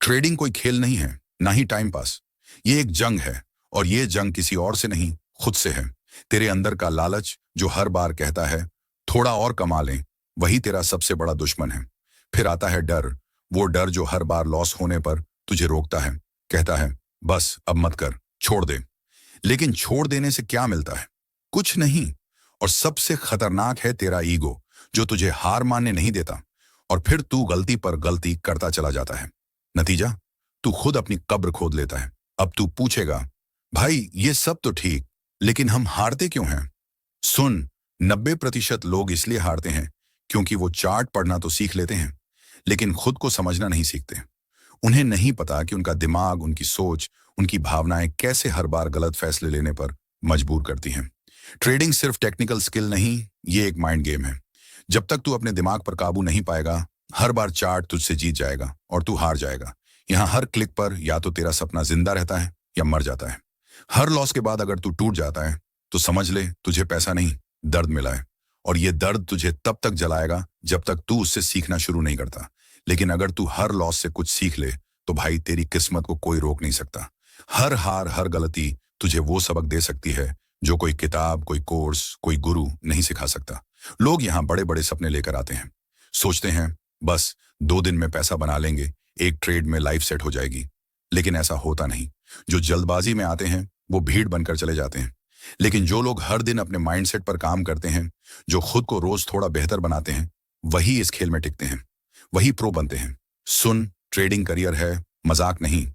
Trading कोई खेल नहीं है, ना ही टाइम पास। ये एक जंग है, और ये जंग किसी और से नहीं, खुद से है। तेरे अंदर का लालच जो हर बार कहता है थोड़ा और कमा लें, वही तेरा सबसे बड़ा दुश्मन है। फिर आता है डर, वो डर जो हर बार लॉस होने पर तुझे रोकता है, कहता है बस अब मत कर, छोड़ दे। लेकिन छोड़ देने से क्या मिलता है? कुछ नहीं। और सबसे खतरनाक है तेरा ईगो, जो तुझे हार मानने नहीं देता। और फिर तू गलती पर गलती करता चला जाता है। नतीजा, तू खुद अपनी कब्र खोद लेता है। अब तू पूछेगा, भाई ये सब तो ठीक, लेकिन हम हारते क्यों हैं? सुन, 90% लोग इसलिए हारते हैं क्योंकि वो चार्ट पढ़ना तो सीख लेते हैं, लेकिन खुद को समझना नहीं सीखते। उन्हें नहीं पता कि उनका दिमाग, उनकी सोच, उनकी भावनाएं कैसे हर बार गलत फैसले लेने पर मजबूर करती हैं। ट्रेडिंग सिर्फ टेक्निकल स्किल नहीं, ये एक माइंड गेम है। जब तक तू अपने दिमाग पर काबू नहीं पाएगा, हर बार चार्ट तुझसे जीत जाएगा और तू हार जाएगा। यहाँ हर क्लिक पर या तो तेरा सपना जिंदा रहता है या मर जाता है। हर लॉस के बाद अगर तू टूट जाता है तो समझ ले तुझे पैसा नहीं, दर्द मिला है। और ये दर्द तुझे तब तक जलाएगा जब तक तू उससे सीखना शुरू नहीं करता। लेकिन अगर तू हर लॉस से कुछ सीख ले तो भाई तेरी किस्मत को कोई रोक नहीं सकता। हर हार, हर गलती तुझे वो सबक दे सकती है जो कोई किताब, कोई कोर्स, कोई गुरु नहीं सिखा सकता। लोग यहाँ बड़े बड़े सपने लेकर आते हैं, सोचते हैं बस 2 दिन में पैसा बना लेंगे, एक ट्रेड में लाइफ सेट हो जाएगी। लेकिन ऐसा होता नहीं। जो जल्दबाजी में आते हैं वो भीड़ बनकर चले जाते हैं। लेकिन जो लोग हर दिन अपने माइंडसेट पर काम करते हैं, जो खुद को रोज थोड़ा बेहतर बनाते हैं, वही इस खेल में टिकते हैं, वही प्रो बनते हैं। सुन, ट्रेडिंग करियर है, मजाक नहीं।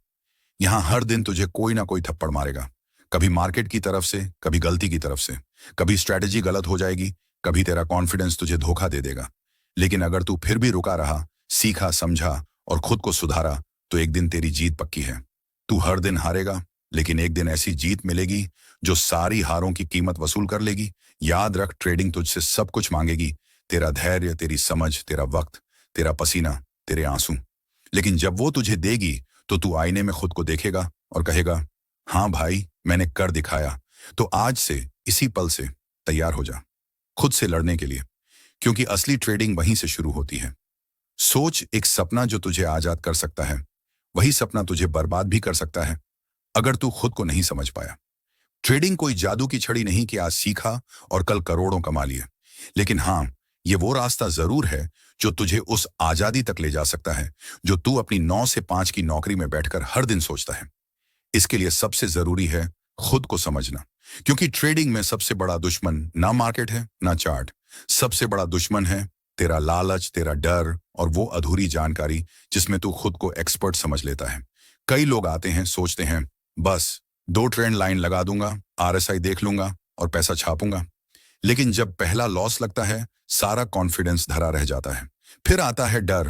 यहाँ हर दिन तुझे कोई ना कोई थप्पड़ मारेगा, कभी मार्केट की तरफ से, कभी गलती की तरफ से। कभी स्ट्रैटेजी गलत हो जाएगी, कभी तेरा कॉन्फिडेंस तुझे धोखा दे देगा। लेकिन अगर तू फिर भी रुका रहा, सीखा, समझा और खुद को सुधारा, तो एक दिन तेरी जीत पक्की है। तू हर दिन हारेगा, लेकिन एक दिन ऐसी जीत मिलेगी जो सारी हारों की कीमत वसूल कर लेगी। याद रख, ट्रेडिंग तुझसे सब कुछ मांगेगी, तेरा धैर्य, तेरी समझ, तेरा वक्त, तेरा पसीना, तेरे आंसू। लेकिन जब वो तुझे देगी तो तू आईने में खुद को देखेगा और कहेगा, हाँ भाई मैंने कर दिखाया। तो आज से, इसी पल से तैयार हो जा खुद से लड़ने के लिए, क्योंकि असली ट्रेडिंग वहीं से शुरू होती है। सोच, एक सपना जो तुझे आजाद कर सकता है, वही सपना तुझे बर्बाद भी कर सकता है अगर तू खुद को नहीं समझ पाया। ट्रेडिंग कोई जादू की छड़ी नहीं कि आज सीखा और कल करोड़ों कमा लिए। लेकिन हाँ, ये वो रास्ता जरूर है जो तुझे उस आजादी तक ले जा सकता है जो तू अपनी 9 से 5 की नौकरी में बैठकर हर दिन सोचता है। इसके लिए सबसे जरूरी है खुद को समझना, क्योंकि ट्रेडिंग में सबसे बड़ा दुश्मन ना मार्केट है, ना चार्ट। सबसे बड़ा दुश्मन है तेरा लालच, तेरा डर और वो अधूरी जानकारी जिसमें तू खुद को एक्सपर्ट समझ लेता है। कई लोग आते हैं, सोचते हैं बस 2 ट्रेंड लाइन लगा दूंगा, RSI देख लूंगा और पैसा छापूंगा। लेकिन जब पहला लॉस लगता है, सारा कॉन्फिडेंस धरा रह जाता है। फिर आता है डर,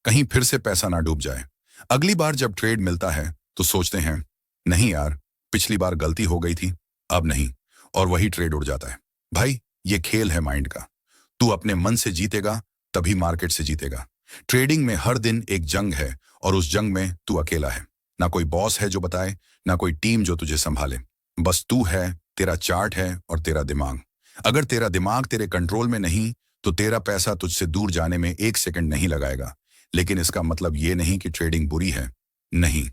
कहीं फिर से पैसा ना डूब जाए। अगली बार जब ट्रेड मिलता है तो सोचते हैं, नहीं यार, पिछली बार गलती हो गई थी, अब नहीं। और वही ट्रेड उड़ जाता है। भाई, ये खेल है माइंड का। तू अपने मन से जीतेगा तभी मार्केट से जीतेगा। ट्रेडिंग में हर दिन एक जंग है और उस जंग में तू अकेला है। ना कोई बॉस है जो बताए, ना कोई टीम जो तुझे संभाले। बस तू है, तेरा चार्ट है और तेरा दिमाग। अगर तेरा दिमाग तेरे कंट्रोल में नहीं तो तेरा पैसा तुझसे दूर जाने में 1 सेकंड नहीं लगाएगा। लेकिन इसका मतलब ये नहीं कि ट्रेडिंग बुरी है, नहीं।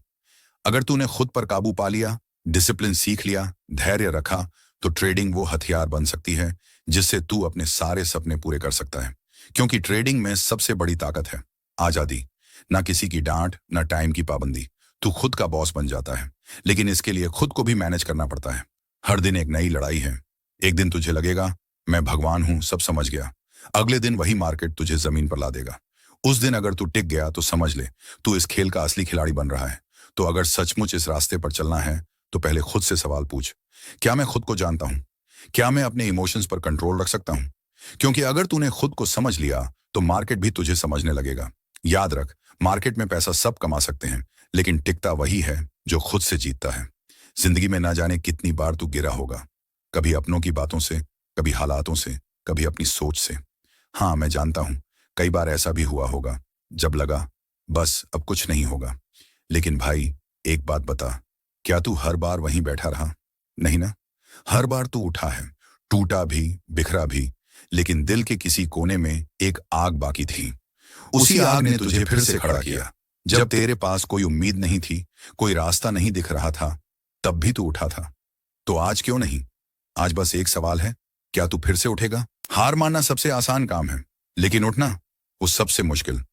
अगर तूने खुद पर काबू पा लिया, डिसिप्लिन सीख लिया, धैर्य रखा, तो ट्रेडिंग वो हथियार बन सकती है जिससे तू अपने सारे सपने पूरे कर सकता है। क्योंकि ट्रेडिंग में सबसे बड़ी ताकत है आजादी। ना किसी की डांट, ना टाइम की पाबंदी। तू खुद का बॉस बन जाता है, लेकिन इसके लिए खुद को भी मैनेज करना पड़ता है। हर दिन एक नई लड़ाई है। एक दिन तुझे लगेगा मैं भगवान हूं, सब समझ गया। अगले दिन वही मार्केट तुझे जमीन पर ला देगा। उस दिन अगर तू टिक गया तो समझ ले तू इस खेल का असली खिलाड़ी बन रहा है। तो अगर सचमुच इस रास्ते पर चलना है तो पहले खुद से सवाल पूछ, क्या मैं खुद को जानता हूं? क्या मैं अपने इमोशंस पर कंट्रोल रख सकता हूं? क्योंकि अगर तूने खुद को समझ लिया तो मार्केट भी तुझे समझने लगेगा। याद रख, मार्केट में पैसा सब कमा सकते हैं, लेकिन टिकता वही है जो खुद से जीतता है। जिंदगी में ना जाने कितनी बार तू गिरा होगा, कभी अपनों की बातों से, कभी हालातों से, कभी अपनी सोच से। हाँ, मैं जानता हूं, कई बार ऐसा भी हुआ होगा जब लगा बस अब कुछ नहीं होगा। लेकिन भाई, एक बात बता, क्या तू हर बार वहीं बैठा रहा? नहीं ना। हर बार तू उठा है, टूटा भी, बिखरा भी, लेकिन दिल के किसी कोने में एक आग बाकी थी। उसी आग ने तुझे फिर से खड़ा किया। जब तेरे पास कोई उम्मीद नहीं थी, कोई रास्ता नहीं दिख रहा था, तब भी तू उठा था। तो आज क्यों नहीं? आज बस एक सवाल है, क्या तू फिर से उठेगा? हार मानना सबसे आसान काम है, लेकिन उठना वो सबसे मुश्किल।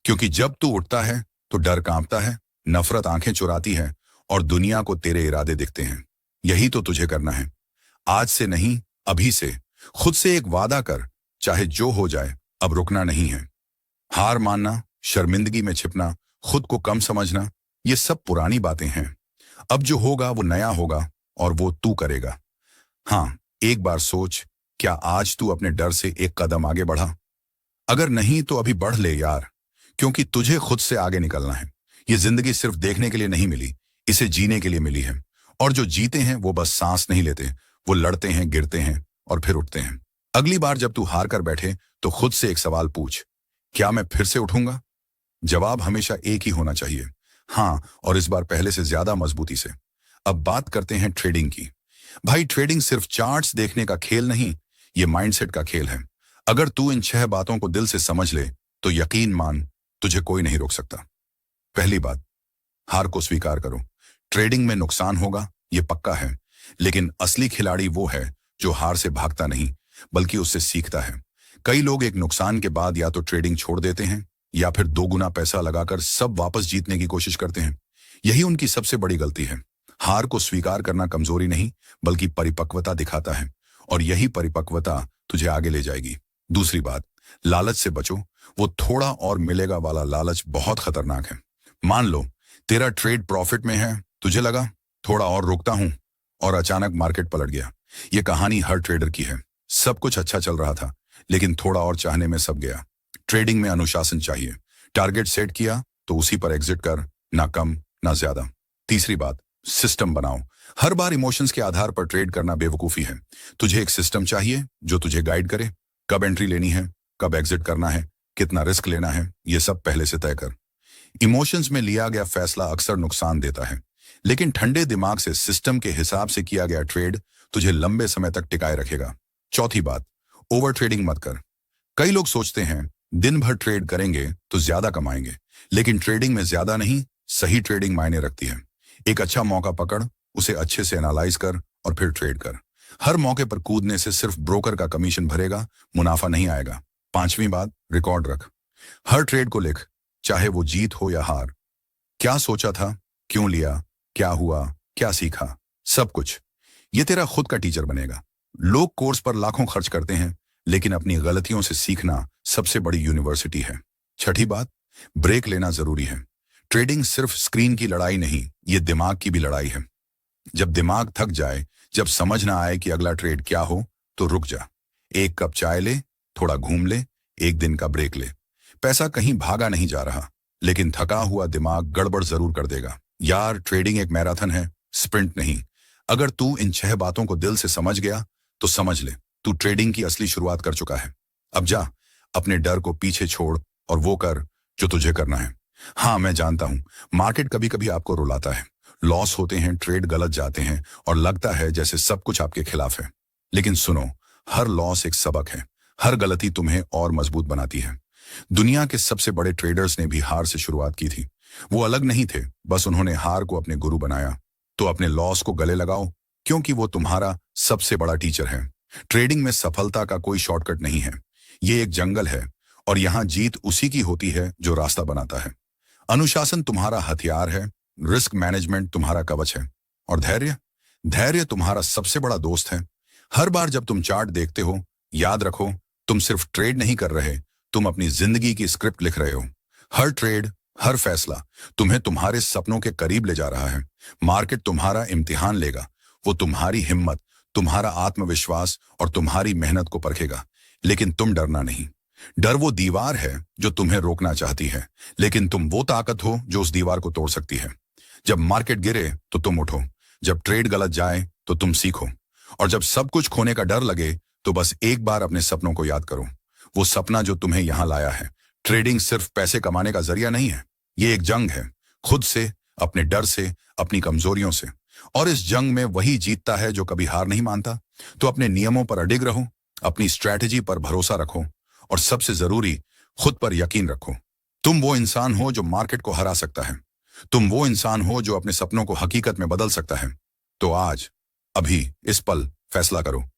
क्योंकि जब तू उठता है तो डर कांपता है, नफरत आंखें चुराती है और दुनिया को तेरे इरादे दिखते हैं। यही तो तुझे करना है। आज से नहीं, अभी से खुद से एक वादा कर, चाहे जो हो जाए, अब रुकना नहीं है। हार मानना, शर्मिंदगी में छिपना, खुद को कम समझना, ये सब पुरानी बातें हैं। अब जो होगा वो नया होगा और वो तू करेगा। हाँ, एक बार सोच, क्या आज तू अपने डर से एक कदम आगे बढ़ा? अगर नहीं तो अभी बढ़ ले यार, क्योंकि तुझे खुद से आगे निकलना है। ये जिंदगी सिर्फ देखने के लिए नहीं मिली, इसे जीने के लिए मिली है। और जो जीते हैं वो बस सांस नहीं लेते, वो लड़ते हैं, गिरते हैं और फिर उठते हैं। अगली बार जब तू हार कर बैठे तो खुद से एक सवाल पूछ, क्या मैं फिर से उठूंगा? जवाब हमेशा एक ही होना चाहिए, हाँ, और इस बार पहले से ज्यादा मजबूती से। अब बात करते हैं ट्रेडिंग की। भाई, ट्रेडिंग सिर्फ चार्ट्स देखने का खेल नहीं, ये माइंडसेट का खेल है। अगर तू इन 6 बातों को दिल से समझ ले तो यकीन मान, तुझे कोई नहीं रोक सकता। पहली बात, हार को स्वीकार करो। ट्रेडिंग में नुकसान होगा, ये पक्का है, लेकिन असली खिलाड़ी वो है जो हार से भागता नहीं, बल्कि उससे सीखता है। कई लोग एक नुकसान के बाद या तो ट्रेडिंग छोड़ देते हैं या फिर 2 गुना पैसा लगाकर सब वापस जीतने की कोशिश करते हैं। यही उनकी सबसे बड़ी गलती है। हार को स्वीकार करना कमजोरी नहीं, बल्कि परिपक्वता दिखाता है, और यही परिपक्वता तुझे आगे ले जाएगी। दूसरी बात, लालच से बचो। वो थोड़ा और मिलेगा वाला लालच बहुत खतरनाक है। मान लो तेरा ट्रेड प्रॉफिट में है, तुझे लगा थोड़ा और रुकता हूं, और अचानक मार्केट पलट गया। ये कहानी हर ट्रेडर की है। सब कुछ अच्छा चल रहा था, लेकिन थोड़ा और चाहने में सब गया। ट्रेडिंग में अनुशासन चाहिए। टारगेट सेट किया तो उसी पर एग्जिट कर, ना कम ना ज्यादा। तीसरी बात, सिस्टम बनाओ। हर बार इमोशंस के आधार पर ट्रेड करना बेवकूफी है। तुझे एक सिस्टम चाहिए जो तुझे गाइड करे। कब एंट्री लेनी है, कब एग्जिट करना है, कितना रिस्क लेना है, ये सब पहले से तय कर। इमोशंस में लिया गया फैसला अक्सर नुकसान देता है, लेकिन ठंडे दिमाग से सिस्टम के हिसाब से किया गया ट्रेड तुझे लंबे समय तक टिकाए रखेगा। चौथी बात, ओवर ट्रेडिंग मत कर। कई लोग सोचते हैं दिन भर ट्रेड करेंगे तो ज्यादा कमाएंगे, लेकिन ट्रेडिंग में ज्यादा नहीं, सही ट्रेडिंग मायने रखती है। एक अच्छा मौका पकड़, उसे अच्छे से एनालाइज कर और फिर ट्रेड कर। हर मौके पर कूदने से सिर्फ ब्रोकर का कमीशन भरेगा, मुनाफा नहीं आएगा। पांचवी बात, रिकॉर्ड रख। हर ट्रेड को लिख, चाहे वो जीत हो या हार। क्या सोचा था, क्यों लिया, क्या हुआ, क्या सीखा, सब कुछ। ये तेरा खुद का टीचर बनेगा। लोग कोर्स पर लाखों खर्च करते हैं, लेकिन अपनी गलतियों से सीखना सबसे बड़ी यूनिवर्सिटी है। छठी बात, ब्रेक लेना जरूरी है। ट्रेडिंग सिर्फ स्क्रीन की लड़ाई नहीं, ये दिमाग की भी लड़ाई है। जब दिमाग थक जाए, जब समझ ना आए कि अगला ट्रेड क्या हो, तो रुक जा। एक कप चाय ले, थोड़ा घूम ले, एक दिन का ब्रेक ले। पैसा कहीं भागा नहीं जा रहा, लेकिन थका हुआ दिमाग गड़बड़ जरूर कर देगा। यार, ट्रेडिंग एक मैराथन है, स्प्रिंट नहीं। अगर तू इन 6 बातों को दिल से समझ गया तो समझ ले, तू ट्रेडिंग की असली शुरुआत कर चुका है। अब जा, अपने डर को पीछे छोड़ और वो कर जो तुझे करना है। हाँ, मैं जानता हूं, मार्केट कभी कभी आपको रुलाता है। लॉस होते हैं, ट्रेड गलत जाते हैं और लगता है जैसे सब कुछ आपके खिलाफ है। लेकिन सुनो, हर लॉस एक सबक है। हर गलती तुम्हें और मजबूत बनाती है। दुनिया के सबसे बड़े ट्रेडर्स ने भी हार से शुरुआत की थी। वो अलग नहीं थे, बस उन्होंने हार को अपने गुरु बनाया। तो अपने लॉस को गले लगाओ, क्योंकि वो तुम्हारा सबसे बड़ा टीचर है। ट्रेडिंग में सफलता का कोई शॉर्टकट नहीं है। ये एक जंगल है, और यहां जीत उसी की होती है जो रास्ता बनाता है। अनुशासन तुम्हारा हथियार है, रिस्क मैनेजमेंट तुम्हारा कवच है, और धैर्य, धैर्य तुम्हारा सबसे बड़ा दोस्त है। हर बार जब तुम चार्ट देखते हो, याद रखो, तुम सिर्फ ट्रेड नहीं कर रहे, तुम अपनी जिंदगी की स्क्रिप्ट लिख रहे हो। हर ट्रेड, हर फैसला तुम्हें तुम्हारे सपनों के करीब ले जा रहा है। मार्केट तुम्हारा इम्तिहान लेगा। वो तुम्हारी हिम्मत, तुम्हारा आत्मविश्वास और तुम्हारी मेहनत को परखेगा। लेकिन तुम डरना नहीं। डर वो दीवार है जो तुम्हें रोकना चाहती है, लेकिन तुम वो ताकत हो जो उस दीवार को तोड़ सकती है। जब मार्केट गिरे तो तुम उठो, जब ट्रेड गलत जाए तो तुम सीखो, और जब सब कुछ खोने का डर लगे तो बस एक बार अपने सपनों को याद करो। वो सपना जो तुम्हें यहां लाया है। ट्रेडिंग सिर्फ पैसे कमाने का जरिया नहीं है, ये एक जंग है, खुद से, अपने डर से, अपनी कमजोरियों से। और इस जंग में वही जीतता है जो कभी हार नहीं मानता। तो अपने नियमों पर अडिग रहो, अपनी स्ट्रैटेजी पर भरोसा रखो, और सबसे जरूरी, खुद पर यकीन रखो। तुम वो इंसान हो जो मार्केट को हरा सकता है। तुम वो इंसान हो जो अपने सपनों को हकीकत में बदल सकता है। तो आज, अभी, इस पल फैसला करो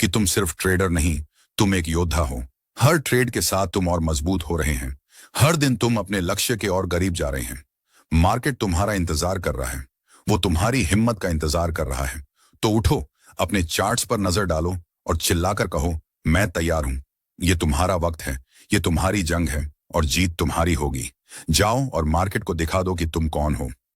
कि तुम सिर्फ ट्रेडर नहीं, तुम एक योद्धा हो। हर ट्रेड के साथ तुम और मजबूत हो रहे हैं। हर दिन तुम अपने लक्ष्य के और करीब जा रहे हैं। मार्केट तुम्हारा इंतजार कर रहा है। वो तुम्हारी हिम्मत का इंतजार कर रहा है। तो उठो, अपने चार्ट्स पर नजर डालो और चिल्लाकर कहो, मैं तैयार हूं। ये तुम्हारा वक्त है, ये तुम्हारी जंग है और जीत तुम्हारी होगी। जाओ और मार्केट को दिखा दो कि तुम कौन हो।